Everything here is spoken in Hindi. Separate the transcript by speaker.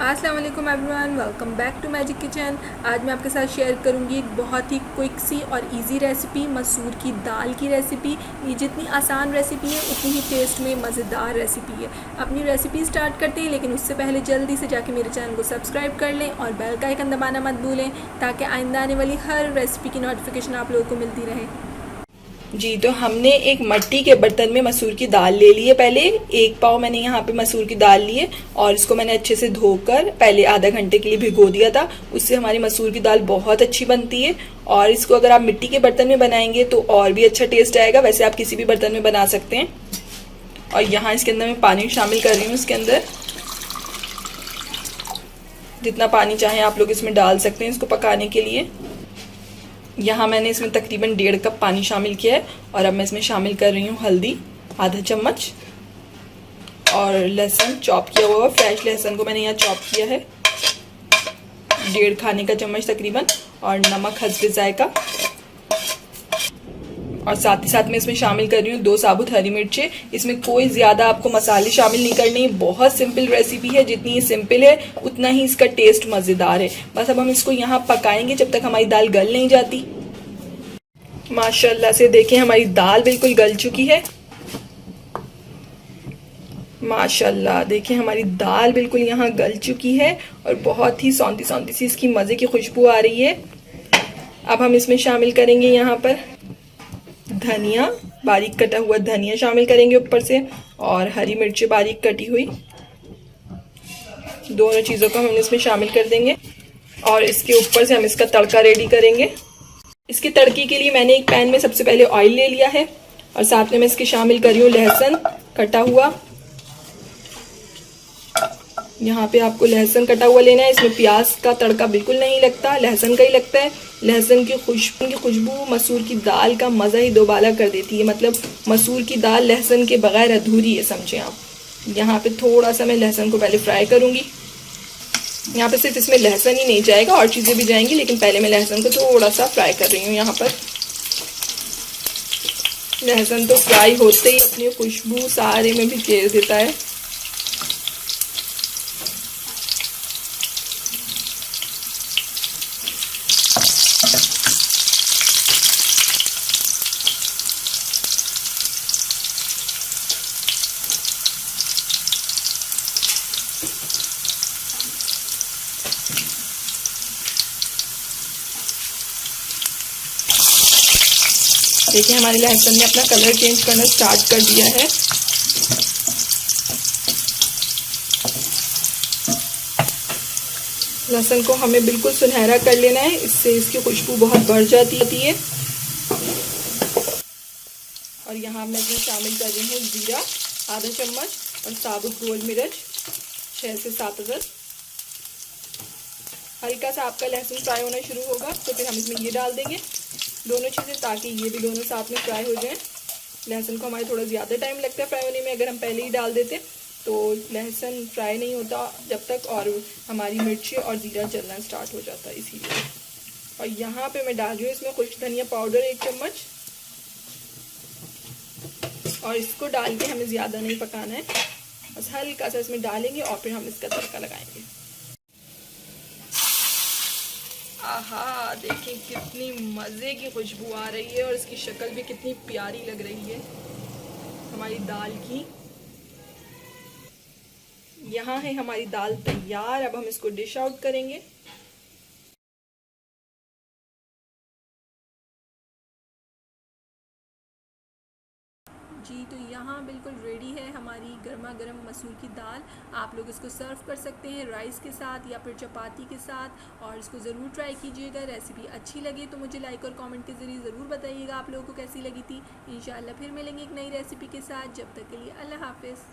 Speaker 1: अस्सलाम वालेकुम everyone, welcome back to Magic Kitchen. आज मैं आपके साथ शेयर करूंगी एक बहुत ही क्विक सी और इजी रेसिपी, मसूर की दाल की रेसिपी। ये जितनी आसान रेसिपी है उतनी ही टेस्ट में मज़ेदार रेसिपी है। अपनी रेसिपी स्टार्ट करते हैं, लेकिन उससे पहले जल्दी से जाके मेरे चैनल को सब्सक्राइब कर लें और बेल का आइकन दबाना मत भूलें, ताकि आइंदा आने वाली हर रेसिपी की नोटिफिकेशन आप लोगों को मिलती रहे।
Speaker 2: जी, तो हमने एक मिट्टी के बर्तन में मसूर की दाल ले ली है। पहले 1 पाव मैंने यहाँ पे मसूर की दाल ली है और इसको मैंने अच्छे से धोकर पहले आधा घंटे के लिए भिगो दिया था। उससे हमारी मसूर की दाल बहुत अच्छी बनती है। और इसको अगर आप मिट्टी के बर्तन में बनाएंगे तो और भी अच्छा टेस्ट आएगा। वैसे आप किसी भी बर्तन में बना सकते हैं। और यहाँ इसके अंदर मैं पानी शामिल कर रही हूँ। इसके अंदर जितना पानी चाहे आप लोग इसमें डाल सकते हैं इसको पकाने के लिए। यहाँ मैंने इसमें तकरीबन 1.5 कप पानी शामिल किया है। और अब मैं इसमें शामिल कर रही हूँ हल्दी आधा चम्मच, और लहसुन चॉप किया हुआ फ्रेश लहसुन को मैंने यहाँ चॉप किया है 1.5 खाने का चम्मच तकरीबन, और नमक हस्बे जायका। और साथ ही साथ मैं इसमें शामिल कर रही हूँ 2 साबुत हरी मिर्चें। इसमें कोई ज्यादा आपको मसाले शामिल नहीं करने, बहुत सिंपल रेसिपी है। जितनी ये सिंपल है उतना ही इसका टेस्ट मजेदार है। बस अब हम इसको यहाँ पकाएंगे जब तक हमारी दाल गल नहीं जाती। माशाल्लाह से देखें हमारी दाल बिल्कुल गल चुकी है। माशाल्लाह देखें हमारी दाल बिल्कुल यहाँ गल चुकी है और बहुत ही सौंधी सौंधी सी इसकी मजे की खुशबू आ रही है। अब हम इसमें शामिल करेंगे यहाँ पर धनिया, बारीक कटा हुआ धनिया शामिल करेंगे ऊपर से, और हरी मिर्ची बारीक कटी हुई। दोनों चीज़ों को हम इसमें शामिल कर देंगे और इसके ऊपर से हम इसका तड़का रेडी करेंगे। इसके तड़के के लिए मैंने एक पैन में सबसे पहले ऑयल ले लिया है और साथ में मैं इसके शामिल कर रही हूँ लहसुन कटा हुआ। यहाँ पे आपको लहसुन कटा हुआ लेना है। इसमें प्याज का तड़का बिल्कुल नहीं लगता, लहसुन का ही लगता है। लहसुन की खुशबू मसूर की दाल का मज़ा ही दोबाला कर देती है। मतलब मसूर की दाल लहसुन के बगैर अधूरी है, समझे आप। यहाँ पे थोड़ा सा मैं लहसुन को पहले फ्राई करूँगी। यहाँ पे सिर्फ इसमें लहसुन ही नहीं जाएगा, और चीज़ें भी जाएंगी, लेकिन पहले मैं लहसुन को थोड़ा सा फ्राई कर रही हूँ। यहाँ पर लहसुन तो फ्राई होते ही अपनी खुशबू सारे में भी घेर देता है। देखिए हमारे लहसुन ने अपना कलर चेंज करना स्टार्ट कर दिया है। लहसुन को हमें बिल्कुल सुनहरा कर लेना है, इससे इसकी खुशबू बहुत बढ़ जाती है। और यहाँ मैं इसमें शामिल कर रही हूँ जीरा आधा चम्मच और साबुत गोल मिर्च 6 से 7 अदद। हल्का सा आपका लहसुन फ्राई होना शुरू होगा तो फिर हम इसमें ये डाल देंगे दोनों चीज़ें, ताकि ये भी दोनों साथ में फ्राई हो जाएं। लहसुन को हमारे थोड़ा ज़्यादा टाइम लगता है फ्राई होने में। अगर हम पहले ही डाल देते तो लहसुन फ्राई नहीं होता जब तक, और हमारी मिर्ची और ज़ीरा जलना स्टार्ट हो जाता है इसीलिए। और यहाँ पे मैं डाल रही हूँ इसमें खुश्क धनिया पाउडर 1 चम्मच, और इसको डाल के हमें ज़्यादा नहीं पकाना है, बस हल्का सा इसमें डालेंगे और फिर हम इसका तड़का लगाएंगे। आहा देखिए कितनी मज़े की खुशबू आ रही है और इसकी शक्ल भी कितनी प्यारी लग रही है हमारी दाल की। यहाँ है हमारी दाल तैयार। अब हम इसको डिश आउट करेंगे।
Speaker 1: जी, तो यहाँ बिल्कुल रेडी है हमारी गर्मा गर्म मसूर की दाल। आप लोग इसको सर्व कर सकते हैं राइस के साथ या फिर चपाती के साथ, और इसको ज़रूर ट्राई कीजिएगा। रेसिपी अच्छी लगी तो मुझे लाइक और कमेंट के ज़रिए ज़रूर बताइएगा आप लोगों को कैसी लगी थी। इंशाल्लाह फिर मिलेंगे एक नई रेसिपी के साथ। जब तक के लिए अल्लाह हाफिज़।